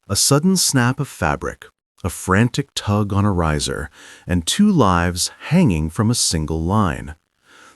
A sudden snap of fabric, a frantic tug on a riser, and two lives hanging from a single line.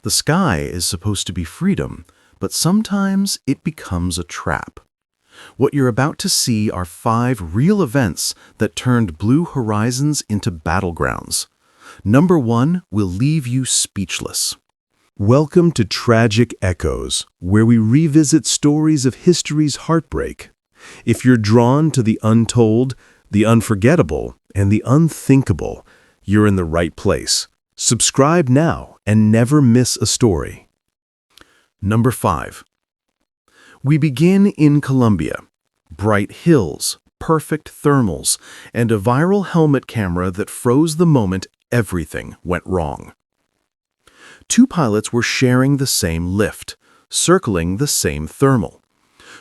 The sky is supposed to be freedom, but sometimes it becomes a trap. What you're about to see are 5 real events that turned blue horizons into battlegrounds. Number 1 will leave you speechless. Welcome to Tragic Echoes, where we revisit stories of history's heartbreak. If you're drawn to the untold, the unforgettable, and the unthinkable, you're in the right place. Subscribe now and never miss a story. Number 5. We begin in Colombia. Bright hills, perfect thermals, and a viral helmet camera that froze the moment everything went wrong. 2 pilots were sharing the same lift, circling the same thermal.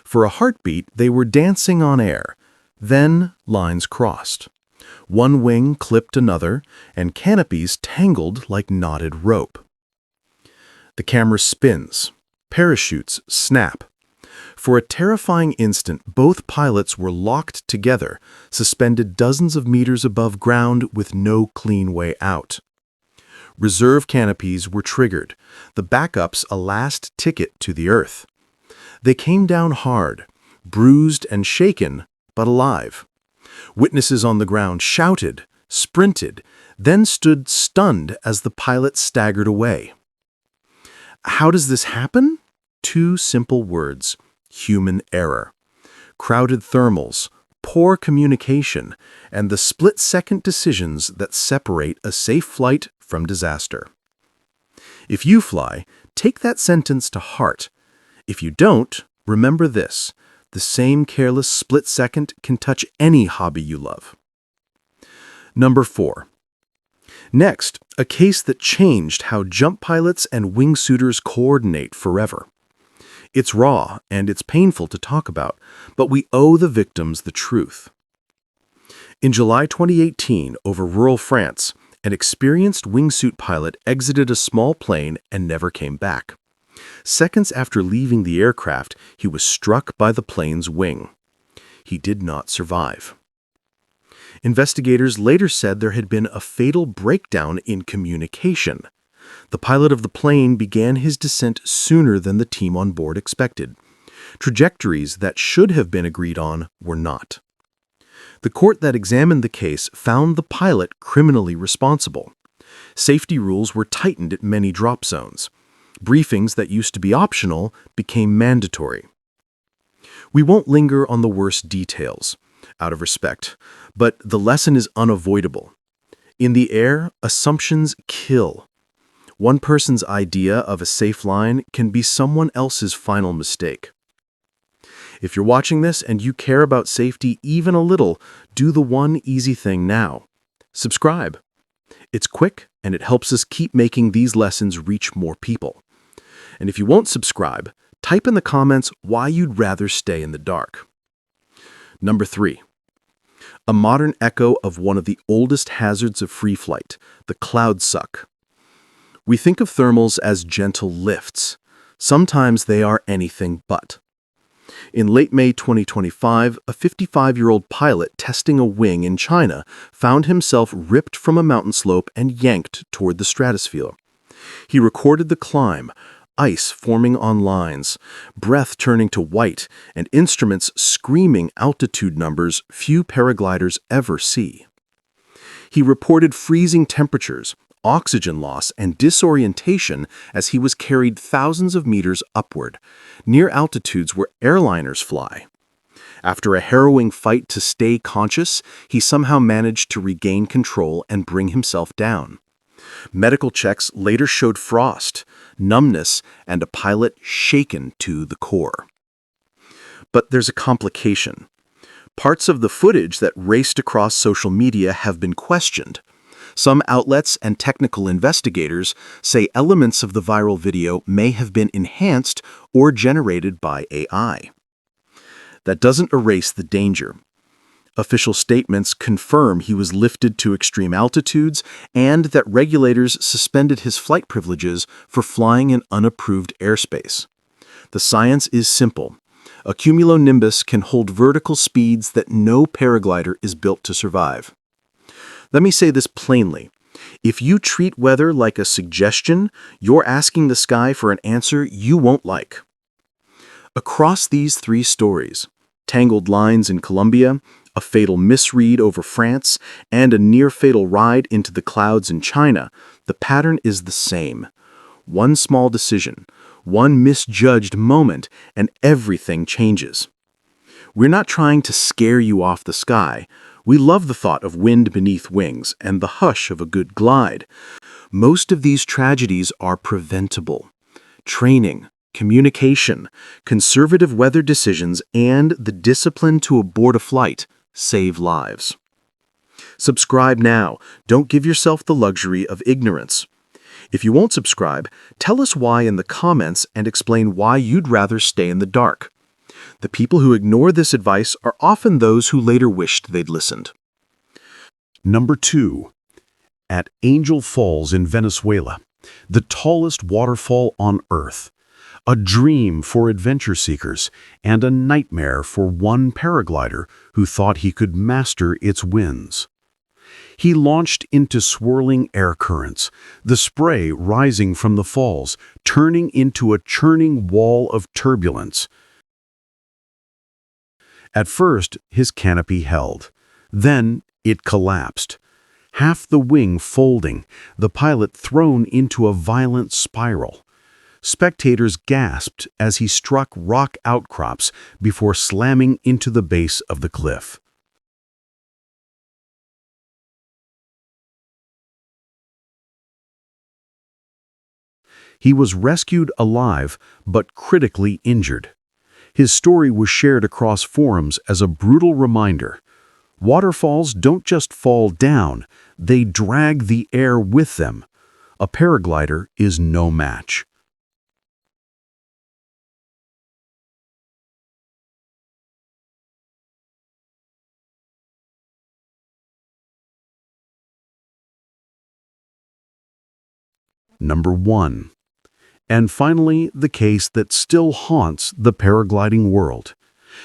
For a heartbeat, they were dancing on air. Then lines crossed. One wing clipped another, and canopies tangled like knotted rope. The camera spins. Parachutes snap. For a terrifying instant, both pilots were locked together, suspended dozens of meters above ground with no clean way out. Reserve canopies were triggered, the backups a last ticket to the earth. They came down hard, bruised and shaken, but alive. Witnesses on the ground shouted, sprinted, then stood stunned as the pilot staggered away. How does this happen? 2 simple words: human error. Crowded thermals, poor communication, and the split-second decisions that separate a safe flight from disaster. If you fly, take that sentence to heart. If you don't, remember this: the same careless split second can touch any hobby you love. Number 4. Next, a case that changed how jump pilots and wingsuiters coordinate forever. It's raw and it's painful to talk about, but we owe the victims the truth. In July 2018, over rural France, an experienced wingsuit pilot exited a small plane and never came back. Seconds after leaving the aircraft, he was struck by the plane's wing. He did not survive. Investigators later said there had been a fatal breakdown in communication. The pilot of the plane began his descent sooner than the team on board expected. Trajectories that should have been agreed on were not. The court that examined the case found the pilot criminally responsible. Safety rules were tightened at many drop zones. Briefings that used to be optional became mandatory. We won't linger on the worst details, out of respect, but the lesson is unavoidable. In the air, assumptions kill. One person's idea of a safe line can be someone else's final mistake. If you're watching this and you care about safety even a little, do the one easy thing now. Subscribe. It's quick and it helps us keep making these lessons reach more people. And if you won't subscribe, type in the comments why you'd rather stay in the dark. Number 3. A modern echo of one of the oldest hazards of free flight, the cloudsuck. We think of thermals as gentle lifts. Sometimes they are anything but. In late May 2025, a 55-year-old pilot testing a wing in China found himself ripped from a mountain slope and yanked toward the stratosphere. He recorded the climb, ice forming on lines, breath turning to white, and instruments screaming altitude numbers few paragliders ever see. He reported freezing temperatures, oxygen loss, and disorientation as he was carried thousands of meters upward, near altitudes where airliners fly. After a harrowing fight to stay conscious, he somehow managed to regain control and bring himself down. Medical checks later showed frost, numbness, and a pilot shaken to the core. But there's a complication. Parts of the footage that raced across social media have been questioned. Some outlets and technical investigators say elements of the viral video may have been enhanced or generated by AI. That doesn't erase the danger. Official statements confirm he was lifted to extreme altitudes and that regulators suspended his flight privileges for flying in unapproved airspace. The science is simple. A cumulonimbus can hold vertical speeds that no paraglider is built to survive. Let me say this plainly. If you treat weather like a suggestion, you're asking the sky for an answer you won't like. Across these three stories, tangled lines in Colombia, a fatal misread over France, and a near-fatal ride into the clouds in China, the pattern is the same. One small decision, one misjudged moment, and everything changes. We're not trying to scare you off the sky. We love the thought of wind beneath wings and the hush of a good glide. Most of these tragedies are preventable. Training, communication, conservative weather decisions, and the discipline to abort a flight save lives. Subscribe now. Don't give yourself the luxury of ignorance. If you won't subscribe, tell us why in the comments and explain why you'd rather stay in the dark. The people who ignore this advice are often those who later wished they'd listened. Number 2. At Angel Falls in Venezuela, the tallest waterfall on Earth. A dream for adventure seekers and a nightmare for one paraglider who thought he could master its winds. He launched into swirling air currents, the spray rising from the falls, turning into a churning wall of turbulence. At first, his canopy held. Then it collapsed. Half the wing folding, the pilot thrown into a violent spiral. Spectators gasped as he struck rock outcrops before slamming into the base of the cliff. He was rescued alive, but critically injured. His story was shared across forums as a brutal reminder. Waterfalls don't just fall down, they drag the air with them. A paraglider is no match. Number 1. And finally, the case that still haunts the paragliding world.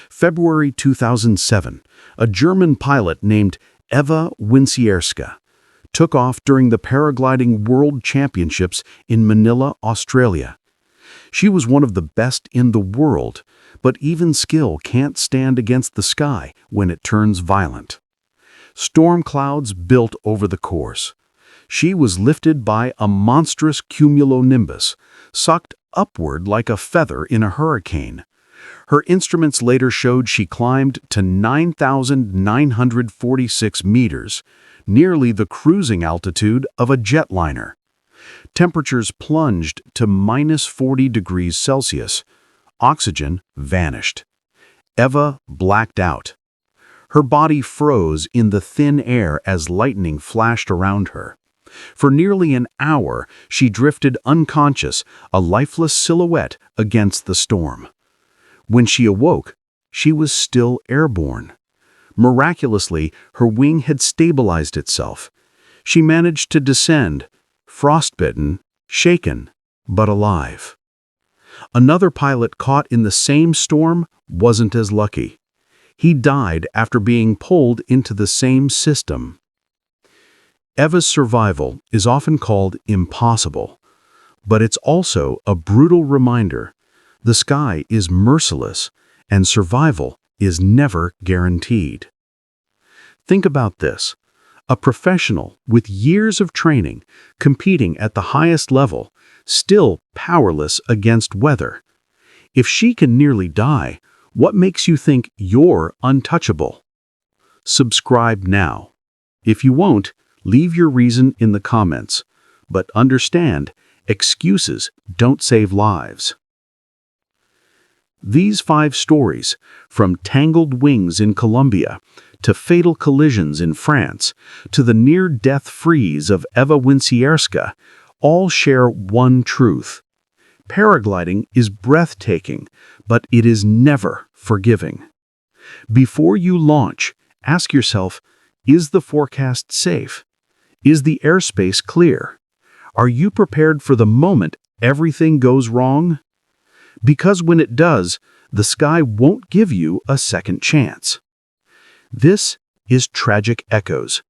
February 2007, a German pilot named Eva Winsierska took off during the Paragliding World Championships in Manila, Australia. She was one of the best in the world, but even skill can't stand against the sky when it turns violent. Storm clouds built over the course. She was lifted by a monstrous cumulonimbus, sucked upward like a feather in a hurricane. Her instruments later showed she climbed to 9,946 meters, nearly the cruising altitude of a jetliner. Temperatures plunged to minus 40 degrees Celsius. Oxygen vanished. Eva blacked out. Her body froze in the thin air as lightning flashed around her. For nearly an hour, she drifted unconscious, a lifeless silhouette against the storm. When she awoke, she was still airborne. Miraculously, her wing had stabilized itself. She managed to descend, frostbitten, shaken, but alive. Another pilot caught in the same storm wasn't as lucky. He died after being pulled into the same system. Eva's survival is often called impossible, but it's also a brutal reminder. The sky is merciless, and survival is never guaranteed. Think about this. A professional with years of training, competing at the highest level, still powerless against weather. If she can nearly die, what makes you think you're untouchable? Subscribe now. If you won't, leave your reason in the comments. But understand, excuses don't save lives. These 5 stories, from tangled wings in Colombia, to fatal collisions in France, to the near-death freeze of Eva Winsierska, all share one truth. Paragliding is breathtaking, but it is never forgiving. Before you launch, ask yourself, is the forecast safe? Is the airspace clear? Are you prepared for the moment everything goes wrong? Because when it does, the sky won't give you a second chance. This is Tragic Echoes.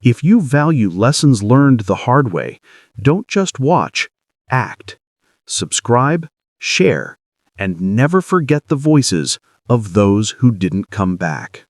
If you value lessons learned the hard way, don't just watch, act. Subscribe, share, and never forget the voices of those who didn't come back.